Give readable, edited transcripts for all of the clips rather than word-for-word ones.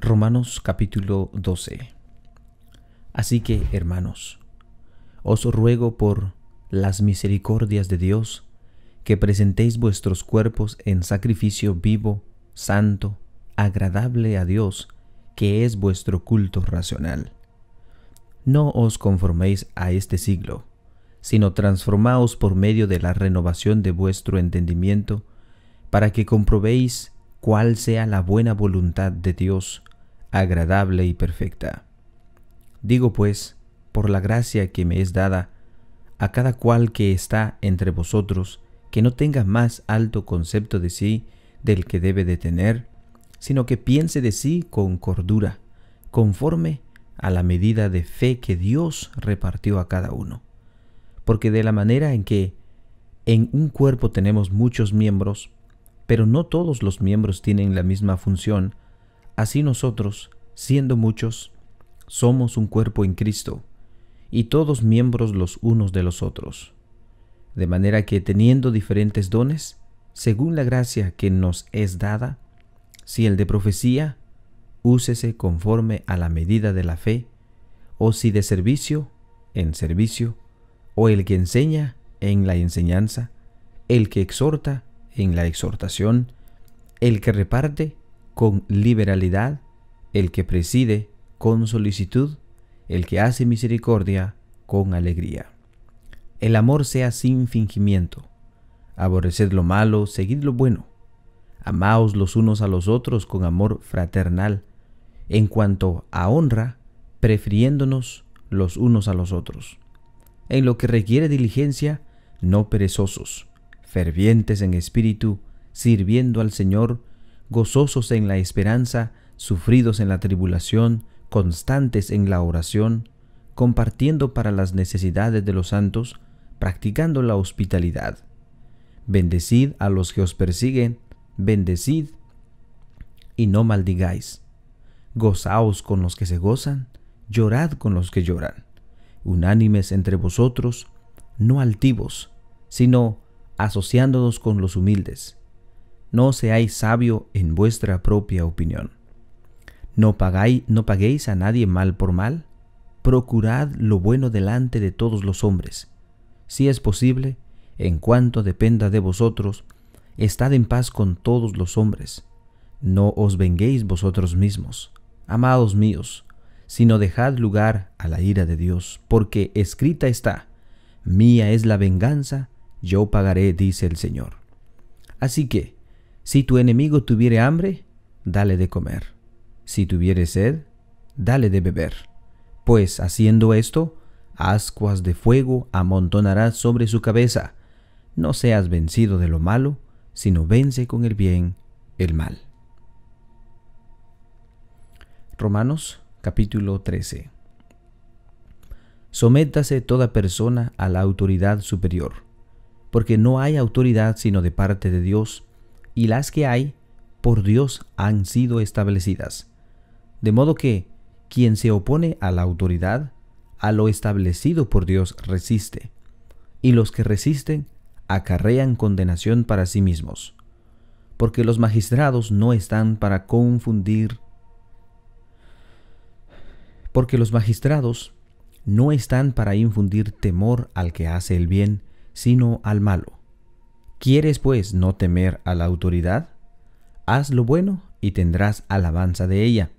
Romanos capítulo 12. Así que, hermanos, os ruego por las misericordias de Dios que presentéis vuestros cuerpos en sacrificio vivo, santo, agradable a Dios, que es vuestro culto racional. No os conforméis a este siglo, sino transformaos por medio de la renovación de vuestro entendimiento, para que comprobéis cuál sea la buena voluntad de Dios, agradable y perfecta. Digo pues, por la gracia que me es dada, a cada cual que está entre vosotros, que no tenga más alto concepto de sí del que debe de tener, sino que piense de sí con cordura, conforme a la medida de fe que Dios repartió a cada uno. Porque de la manera en que en un cuerpo tenemos muchos miembros, pero no todos los miembros tienen la misma función, así nosotros, siendo muchos, somos un cuerpo en Cristo, y todos miembros los unos de los otros. De manera que teniendo diferentes dones, según la gracia que nos es dada, si el de profecía, úsese conforme a la medida de la fe, o si de servicio, en servicio, o el que enseña, en la enseñanza, el que exhorta, en la exhortación, el que reparte, con liberalidad, el que preside, con solicitud, el que hace misericordia, con alegría. El amor sea sin fingimiento. Aborreced lo malo, seguid lo bueno. Amaos los unos a los otros con amor fraternal, en cuanto a honra, prefiriéndonos los unos a los otros. En lo que requiere diligencia, no perezosos, fervientes en espíritu, sirviendo al Señor, gozosos en la esperanza, sufridos en la tribulación, constantes en la oración, compartiendo para las necesidades de los santos, practicando la hospitalidad. Bendecid a los que os persiguen, bendecid y no maldigáis. Gozaos con los que se gozan, llorad con los que lloran. Unánimes entre vosotros, no altivos, sino asociándonos con los humildes. No seáis sabio en vuestra propia opinión. No paguéis a nadie mal por mal. Procurad lo bueno delante de todos los hombres. Si es posible, en cuanto dependa de vosotros, estad en paz con todos los hombres. No os venguéis vosotros mismos, amados míos, sino dejad lugar a la ira de Dios, porque escrita está: mía es la venganza, yo pagaré, dice el Señor. Así que, si tu enemigo tuviere hambre, dale de comer. Si tuviere sed, dale de beber. Pues haciendo esto, ascuas de fuego amontonarás sobre su cabeza. No seas vencido de lo malo, sino vence con el bien el mal. Romanos capítulo 13. Sométase toda persona a la autoridad superior, porque no hay autoridad sino de parte de Dios, y las que hay, por Dios han sido establecidas. De modo que quien se opone a la autoridad, a lo establecido por Dios resiste, y los que resisten acarrean condenación para sí mismos, porque los magistrados no están para infundir temor al que hace el bien, sino al malo. ¿Quieres pues no temer a la autoridad? Haz lo bueno y tendrás alabanza de ella,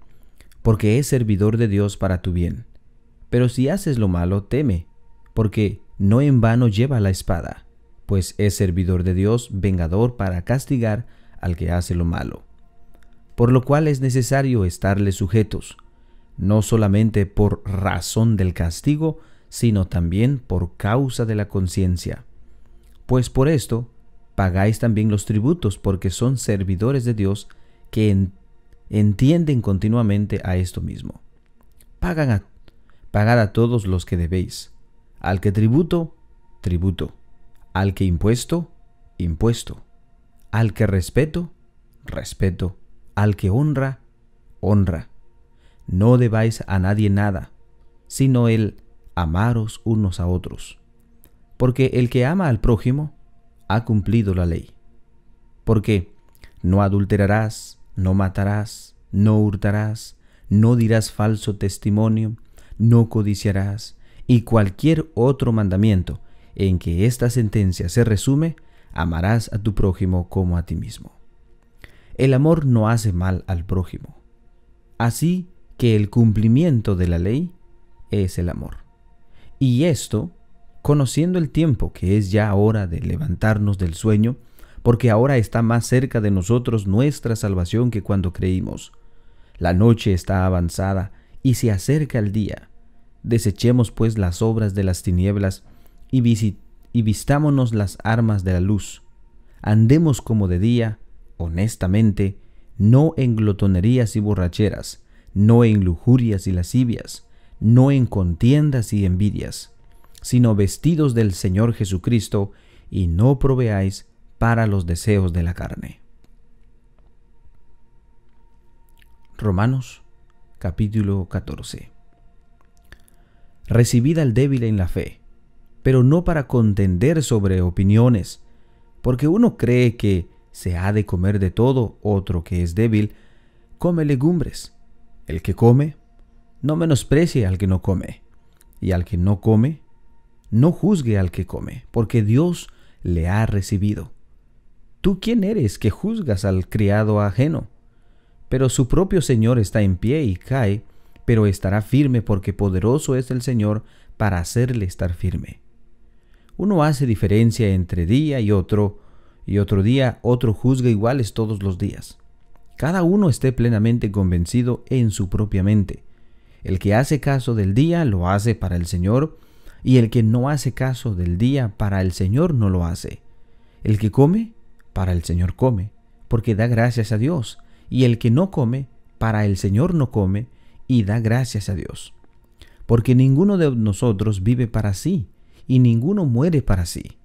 porque es servidor de Dios para tu bien. Pero si haces lo malo, teme, porque no en vano lleva la espada, pues es servidor de Dios, vengador para castigar al que hace lo malo. Por lo cual es necesario estarle sujetos, no solamente por razón del castigo, sino también por causa de la conciencia. Pues por esto pagáis también los tributos, porque son servidores de Dios que entienden continuamente a esto mismo. Pagad a todos los que debéis. Al que tributo, tributo. Al que impuesto, impuesto. Al que respeto, respeto. Al que honra, honra. No debáis a nadie nada, sino el amaros unos a otros. Porque el que ama al prójimo ha cumplido la ley. Porque no adulterarás, no matarás, no hurtarás, no dirás falso testimonio, no codiciarás, y cualquier otro mandamiento en que esta sentencia se resume, amarás a tu prójimo como a ti mismo. El amor no hace mal al prójimo. Así que el cumplimiento de la ley es el amor. Y esto, conociendo el tiempo que es ya hora de levantarnos del sueño, porque ahora está más cerca de nosotros nuestra salvación que cuando creímos. La noche está avanzada y se acerca el día. Desechemos pues las obras de las tinieblas y vistámonos las armas de la luz. Andemos como de día, honestamente, no en glotonerías y borracheras, no en lujurias y lascivias, no en contiendas y envidias, sino vestidos del Señor Jesucristo, y no proveáis para los deseos de la carne. Romanos capítulo 14. Recibid al débil en la fe, pero no para contender sobre opiniones, porque uno cree que se ha de comer de todo, otro que es débil, come legumbres. El que come, no menosprecie al que no come, y al que no come, no juzgue al que come, porque Dios le ha recibido. ¿Tú quién eres que juzgas al criado ajeno? Pero su propio Señor está en pie y cae, pero estará firme porque poderoso es el Señor para hacerle estar firme. Uno hace diferencia entre día y otro día otro juzga iguales todos los días. Cada uno esté plenamente convencido en su propia mente. El que hace caso del día lo hace para el Señor, y el que no hace caso del día para el Señor no lo hace. El que come, para el Señor come, porque da gracias a Dios, y el que no come, para el Señor no come, y da gracias a Dios. Porque ninguno de nosotros vive para sí, y ninguno muere para sí.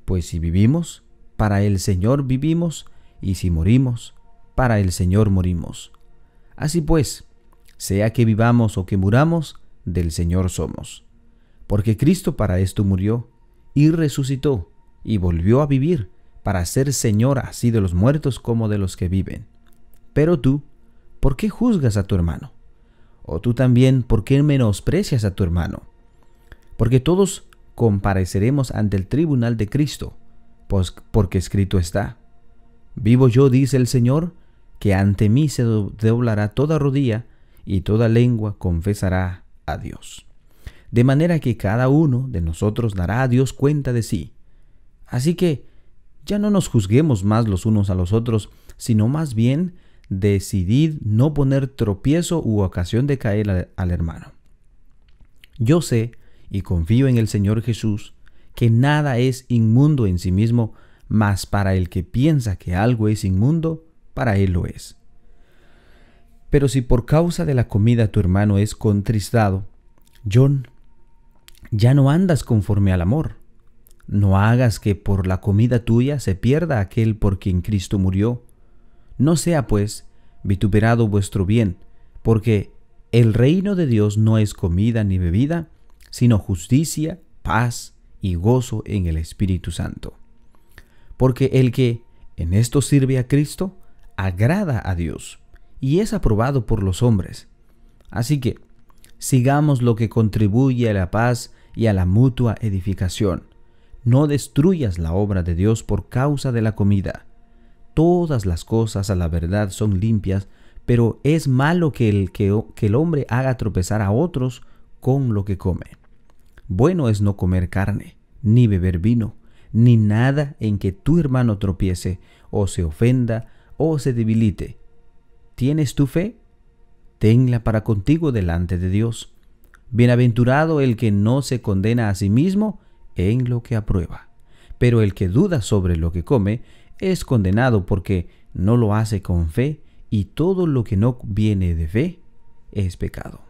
Pues si vivimos, para el Señor vivimos, y si morimos, para el Señor morimos. Así pues, sea que vivamos o que muramos, del Señor somos. Porque Cristo para esto murió, y resucitó, y volvió a vivir, para ser Señor así de los muertos como de los que viven. Pero tú, ¿por qué juzgas a tu hermano? O tú también, ¿por qué menosprecias a tu hermano? Porque todos compareceremos ante el tribunal de Cristo, pues porque escrito está: vivo yo, dice el Señor, que ante mí se doblará toda rodilla y toda lengua confesará a Dios. De manera que cada uno de nosotros dará a Dios cuenta de sí. Así que ya no nos juzguemos más los unos a los otros, sino más bien decidid no poner tropiezo u ocasión de caer al hermano. Yo sé y confío en el Señor Jesús que nada es inmundo en sí mismo, mas para el que piensa que algo es inmundo, para él lo es. Pero si por causa de la comida tu hermano es contristado, John, ya no andas conforme al amor. No hagas que por la comida tuya se pierda aquel por quien Cristo murió. No sea, pues, vituperado vuestro bien, porque el reino de Dios no es comida ni bebida, sino justicia, paz y gozo en el Espíritu Santo. Porque el que en esto sirve a Cristo, agrada a Dios, y es aprobado por los hombres. Así que, sigamos lo que contribuye a la paz y a la mutua edificación. No destruyas la obra de Dios por causa de la comida. Todas las cosas a la verdad son limpias, pero es malo que el hombre haga tropezar a otros con lo que come. Bueno es no comer carne, ni beber vino, ni nada en que tu hermano tropiece, o se ofenda, o se debilite. ¿Tienes tu fe? Tenla para contigo delante de Dios. Bienaventurado el que no se condena a sí mismo en lo que aprueba. Pero el que duda sobre lo que come es condenado porque no lo hace con fe, y todo lo que no viene de fe es pecado.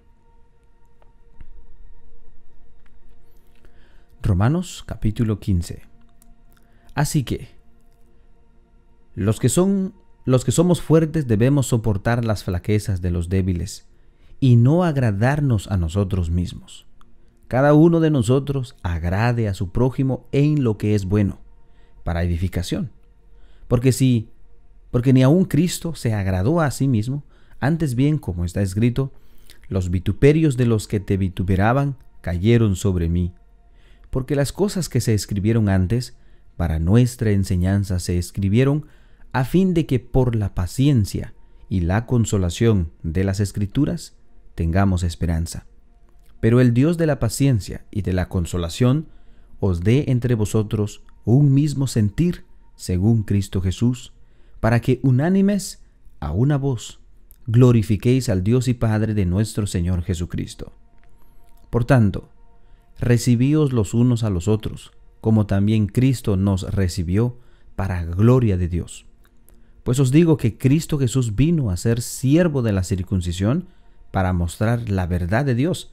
Romanos capítulo 15. Así que, los que somos fuertes debemos soportar las flaquezas de los débiles y no agradarnos a nosotros mismos. Cada uno de nosotros agrade a su prójimo en lo que es bueno, para edificación. Porque ni aun Cristo se agradó a sí mismo, Antes bien, como está escrito, los vituperios de los que te vituperaban cayeron sobre mí. Porque las cosas que se escribieron antes, para nuestra enseñanza se escribieron, a fin de que por la paciencia y la consolación de las Escrituras tengamos esperanza. Pero el Dios de la paciencia y de la consolación os dé entre vosotros un mismo sentir según Cristo Jesús, para que unánimes a una voz glorifiquéis al Dios y Padre de nuestro Señor Jesucristo. Por tanto, recibíos los unos a los otros, como también Cristo nos recibió para gloria de Dios. Pues os digo que Cristo Jesús vino a ser siervo de la circuncisión para mostrar la verdad de Dios,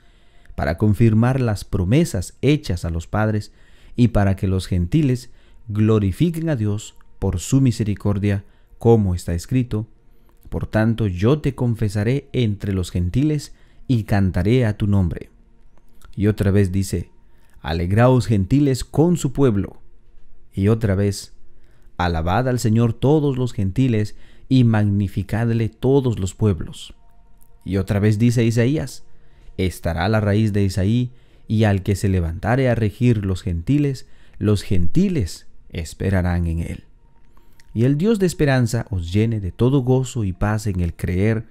para confirmar las promesas hechas a los padres y para que los gentiles glorifiquen a Dios por su misericordia, como está escrito: por tanto yo te confesaré entre los gentiles y cantaré a tu nombre. Y otra vez dice: alegraos gentiles con su pueblo. Y otra vez: alabad al Señor todos los gentiles y magnificadle todos los pueblos. Y otra vez dice Isaías: estará la raíz de Isaí, y al que se levantare a regir los gentiles esperarán en él. Y el Dios de esperanza os llene de todo gozo y paz en el creer,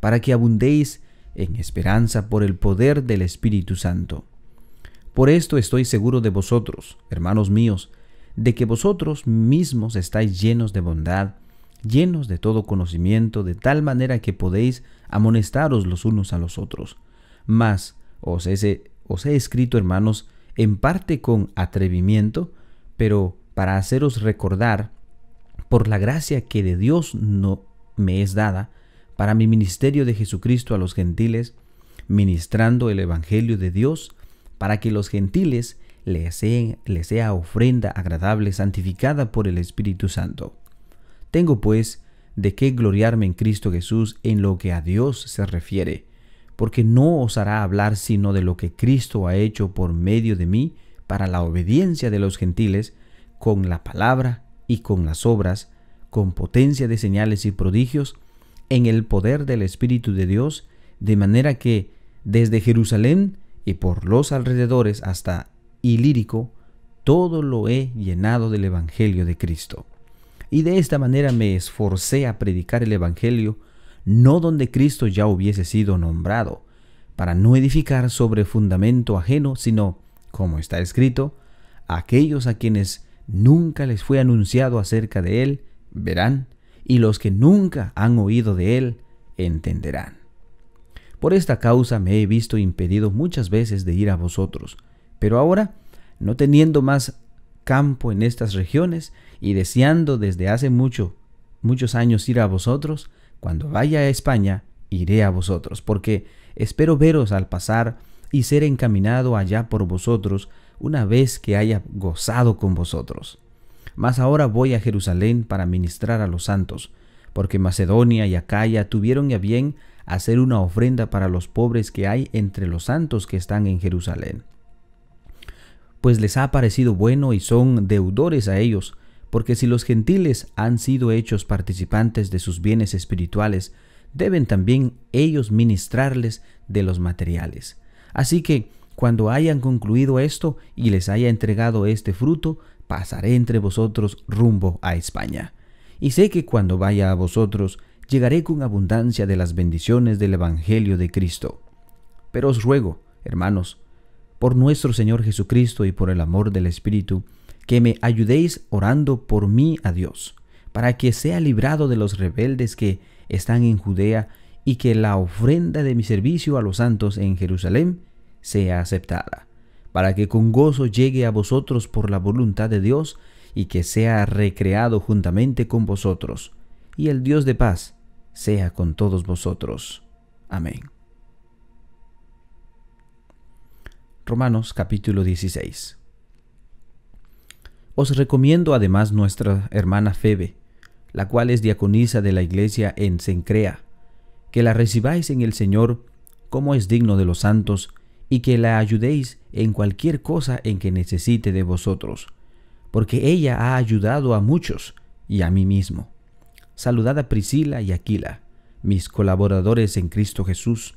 para que abundéis en esperanza por el poder del Espíritu Santo. Por esto estoy seguro de vosotros, hermanos míos, de que vosotros mismos estáis llenos de bondad, llenos de todo conocimiento, de tal manera que podéis amonestaros los unos a los otros. Mas os he escrito, hermanos, en parte con atrevimiento, pero para haceros recordar, por la gracia que de Dios no me es dada, para mi ministerio de Jesucristo a los gentiles, ministrando el Evangelio de Dios, para que los gentiles les sea ofrenda agradable, santificada por el Espíritu Santo. Tengo pues de qué gloriarme en Cristo Jesús en lo que a Dios se refiere, porque no os hará hablar sino de lo que Cristo ha hecho por medio de mí para la obediencia de los gentiles, con la palabra y con las obras, con potencia de señales y prodigios, en el poder del Espíritu de Dios, de manera que desde Jerusalén y por los alrededores hasta Ilírico, todo lo he llenado del Evangelio de Cristo. Y de esta manera me esforcé a predicar el Evangelio, no donde Cristo ya hubiese sido nombrado, para no edificar sobre fundamento ajeno, sino, como está escrito: aquellos a quienes nunca les fue anunciado acerca de él, verán, y los que nunca han oído de él, entenderán. Por esta causa me he visto impedido muchas veces de ir a vosotros, pero ahora, no teniendo más campo en estas regiones, y deseando desde hace muchos años ir a vosotros, cuando vaya a España, iré a vosotros, porque espero veros al pasar y ser encaminado allá por vosotros, una vez que haya gozado con vosotros. Mas ahora voy a Jerusalén para ministrar a los santos, porque Macedonia y Acaya tuvieron a bien hacer una ofrenda para los pobres que hay entre los santos que están en Jerusalén. Pues les ha parecido bueno y son deudores a ellos, porque si los gentiles han sido hechos participantes de sus bienes espirituales, deben también ellos ministrarles de los materiales. Así que, cuando hayan concluido esto y les haya entregado este fruto, pasaré entre vosotros rumbo a España. Y sé que cuando vaya a vosotros, llegaré con abundancia de las bendiciones del Evangelio de Cristo. Pero os ruego, hermanos, por nuestro Señor Jesucristo y por el amor del Espíritu, que me ayudéis orando por mí a Dios, para que sea librado de los rebeldes que están en Judea, y que la ofrenda de mi servicio a los santos en Jerusalén sea aceptada, para que con gozo llegue a vosotros por la voluntad de Dios, y que sea recreado juntamente con vosotros. Y el Dios de paz sea con todos vosotros. Amén. Romanos capítulo 16. Os recomiendo además nuestra hermana Febe, la cual es diaconisa de la iglesia en Cencrea, que la recibáis en el Señor como es digno de los santos, y que la ayudéis en cualquier cosa en que necesite de vosotros, porque ella ha ayudado a muchos y a mí mismo. Saludad a Priscila y Aquila, mis colaboradores en Cristo Jesús,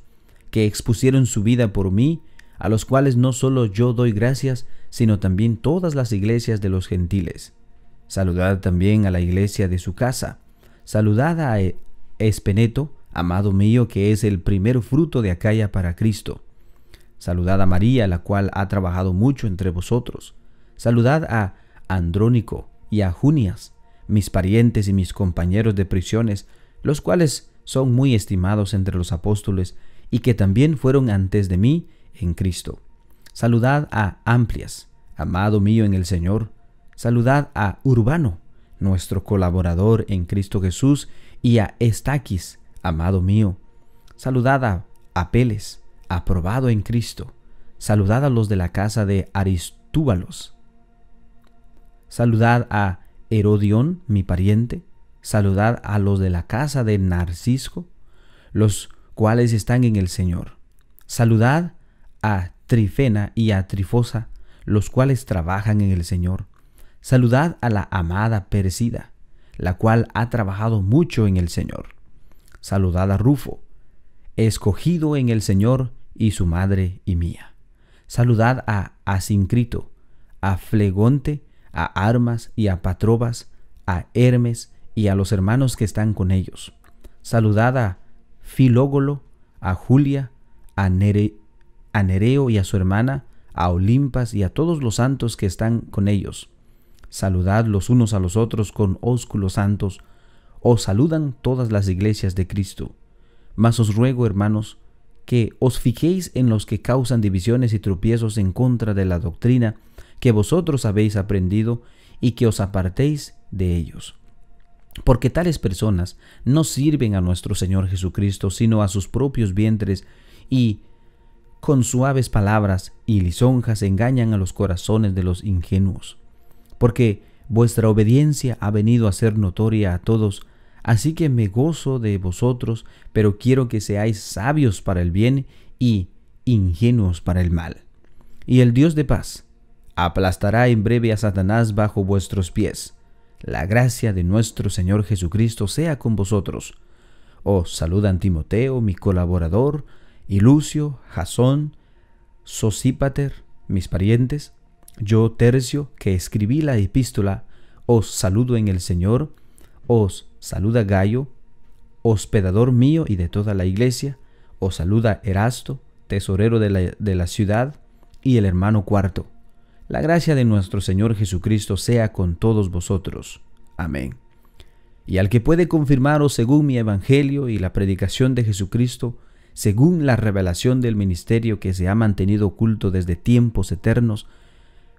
que expusieron su vida por mí, a los cuales no solo yo doy gracias, sino también todas las iglesias de los gentiles. Saludad también a la iglesia de su casa. Saludad a Espeneto, amado mío, que es el primer fruto de Acaya para Cristo. Saludad a María, la cual ha trabajado mucho entre vosotros. Saludad a Andrónico y a Junias, mis parientes y mis compañeros de prisiones, los cuales son muy estimados entre los apóstoles y que también fueron antes de mí en Cristo. Saludad a Amplias, amado mío en el Señor. Saludad a Urbano, nuestro colaborador en Cristo Jesús, y a Estaquis, amado mío. Saludad a Apeles, aprobado en Cristo. Saludad a los de la casa de Aristúbalos. Saludad a Herodión, mi pariente. Saludad a los de la casa de Narciso, los cuales están en el Señor. Saludad a Trifena y a Trifosa, los cuales trabajan en el Señor. Saludad a la amada Persida, la cual ha trabajado mucho en el Señor. Saludad a Rufo, escogido en el Señor, y su madre y mía. Saludad a Asincrito, a Flegonte, a Armas y a Patrobas, a Hermes y a los hermanos que están con ellos. Saludad a Filógolo, a Julia, a Nereo y a su hermana, a Olimpas y a todos los santos que están con ellos. Saludad los unos a los otros con ósculos santos. Os saludan todas las iglesias de Cristo. Mas os ruego, hermanos, que os fijéis en los que causan divisiones y tropiezos en contra de la doctrina que vosotros habéis aprendido, y que os apartéis de ellos. Porque tales personas no sirven a nuestro Señor Jesucristo, sino a sus propios vientres, y con suaves palabras y lisonjas engañan a los corazones de los ingenuos. Porque vuestra obediencia ha venido a ser notoria a todos, así que me gozo de vosotros, pero quiero que seáis sabios para el bien y ingenuos para el mal. Y el Dios de paz aplastará en breve a Satanás bajo vuestros pies. La gracia de nuestro Señor Jesucristo sea con vosotros. Os saludan Timoteo, mi colaborador, y Lucio, Jasón, Sosípater, mis parientes. Yo, Tercio, que escribí la epístola, os saludo en el Señor. Os saluda Gayo, hospedador mío y de toda la iglesia. Os saluda Erasto, tesorero de la ciudad, y el hermano Cuarto. La gracia de nuestro Señor Jesucristo sea con todos vosotros. Amén. Y al que puede confirmaros según mi evangelio y la predicación de Jesucristo, según la revelación del ministerio que se ha mantenido oculto desde tiempos eternos,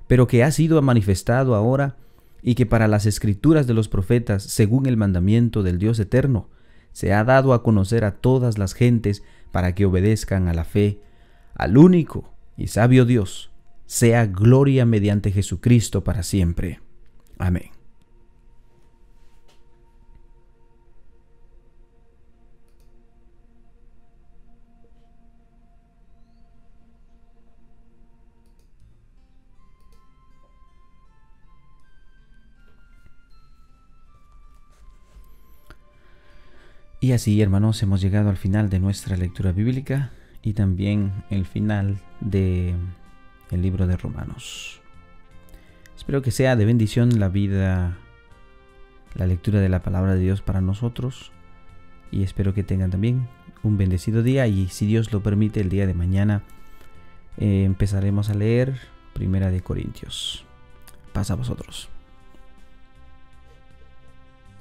pero que ha sido manifestado ahora, y que para las escrituras de los profetas, según el mandamiento del Dios eterno, se ha dado a conocer a todas las gentes para que obedezcan a la fe, al único y sabio Dios, sea gloria mediante Jesucristo para siempre. Amén. Y así, hermanos, hemos llegado al final de nuestra lectura bíblica y también el final del libro de Romanos. Espero que sea de bendición la lectura de la palabra de Dios para nosotros, y espero que tengan también un bendecido día, y si Dios lo permite, el día de mañana empezaremos a leer Primera de Corintios. Paz a vosotros.